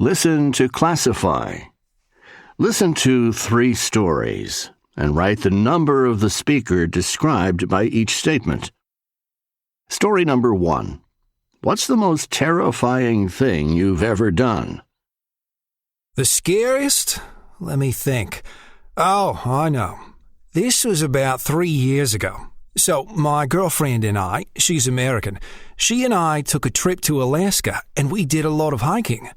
Listen to classify. Listen to 3 stories and write the number of the speaker described by each statement. Story number 1. What's the most terrifying thing you've ever done? The scariest? Let me think. Oh, I know. This was about 3 years ago. So my girlfriend and I, she's American, she and I took a trip to Alaska and we did a lot of hiking.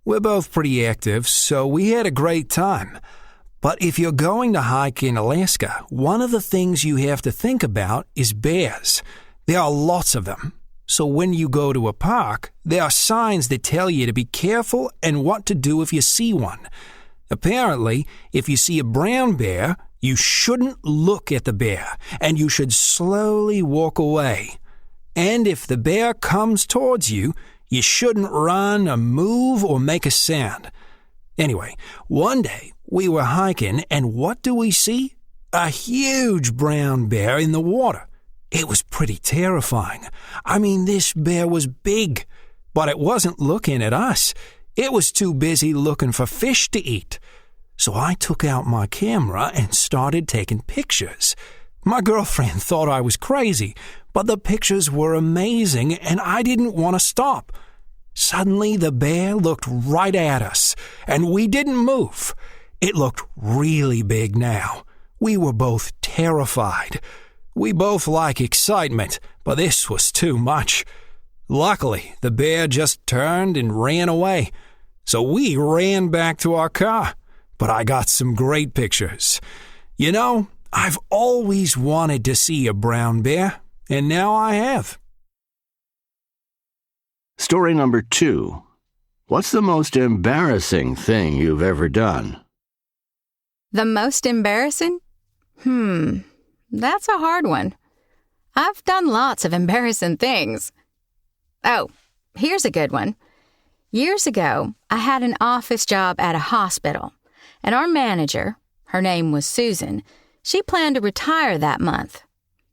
We're both pretty active, so we had a great time. But if you're going to hike in Alaska, one of the things you have to think about is bears. There are lots of them. So when you go to a park, there are signs that tell you to be careful and what to do if you see one. Apparently, if you see a brown bear, you shouldn't look at the bear, and you should slowly walk away. And if the bear comes towards you, you shouldn't run or move or make a sound. Anyway, one day we were hiking, and what do we see? A huge brown bear in the water. It was pretty terrifying. I mean, this bear was big, but it wasn't looking at us. It was too busy looking for fish to eat. So I took out my camera and started taking pictures. My girlfriend thought I was crazy, but the pictures were amazing and I didn't want to stop. Suddenly the bear looked right at us, and we didn't move. It looked really big now. We were both terrified. We both like excitement, but this was too much. Luckily, the bear just turned and ran away. So we ran back to our car. But I got some great pictures. You know, I've always wanted to see a brown bear, and now I have. Story number 2. What's the most embarrassing thing you've ever done? The most embarrassing? That's a hard one. I've done lots of embarrassing things. Oh, here's a good one. Years ago, I had an office job at a hospital, and our manager, her name was Susan, she planned to retire that month.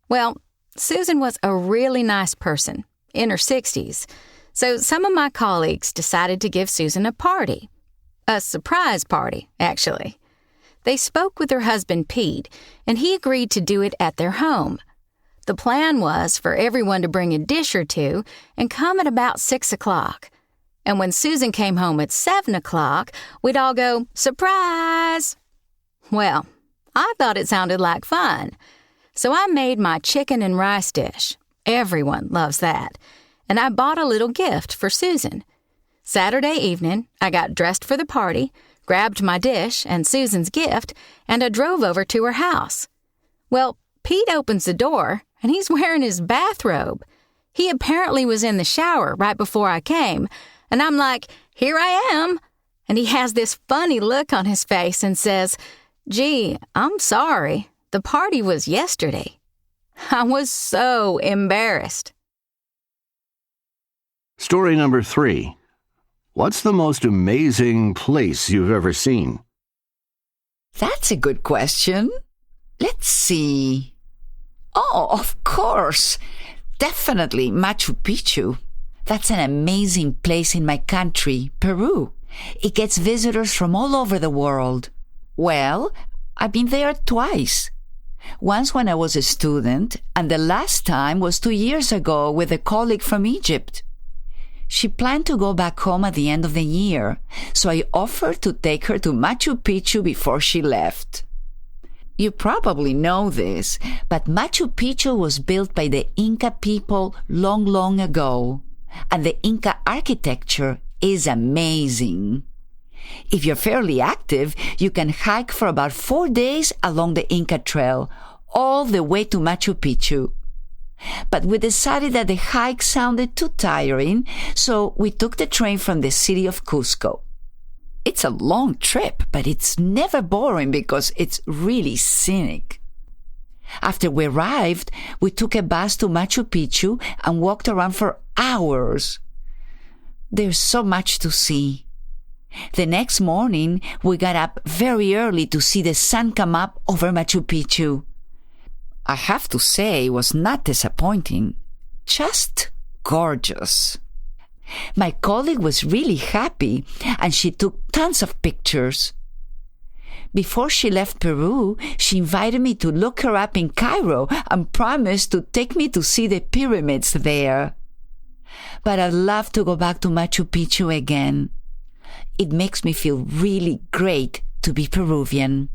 Well, Susan was a really nice person, in her 60s, so some of my colleagues decided to give Susan a party. A surprise party, actually. They spoke with her husband, Pete, and he agreed to do it at their home. The plan was for everyone to bring a dish or two and come at about 6 o'clock. And when Susan came home at 7 o'clock, we'd all go, "Surprise!" Well, I thought it sounded like fun. So I made my chicken and rice dish. Everyone loves that. And I bought a little gift for Susan. Saturday evening, I got dressed for the party, grabbed my dish and Susan's gift, and I drove over to her house. Well, Pete opens the door, and he's wearing his bathrobe. He apparently was in the shower right before I came, and I'm like, "Here I am." And he has this funny look on his face and says, "Gee, I'm sorry. The party was yesterday." I was so embarrassed. Story number 3. What's the most amazing place you've ever seen? That's a good question. Let's see. Oh, of course. Definitely Machu Picchu. That's an amazing place in my country, Peru. It gets visitors from all over the world. Well, I've been there twice. Once when I was a student, and the last time was 2 years ago with a colleague from Egypt. She planned to go back home at the end of the year, so I offered to take her to Machu Picchu before she left. You probably know this, but Machu Picchu was built by the Inca people long, long ago, and the Inca architecture is amazing. If you're fairly active, you can hike for about 4 days along the Inca Trail, all the way to Machu Picchu. But we decided that the hike sounded too tiring, so we took the train from the city of Cusco. It's a long trip, but it's never boring because it's really scenic. After we arrived, we took a bus to Machu Picchu and walked around for hours. There's so much to see. The next morning, we got up very early to see the sun come up over Machu Picchu. I have to say it was not disappointing, just gorgeous. My colleague was really happy, and she took tons of pictures. Before she left Peru, she invited me to look her up in Cairo and promised to take me to see the pyramids there. But I'd love to go back to Machu Picchu again. It makes me feel really great to be Peruvian.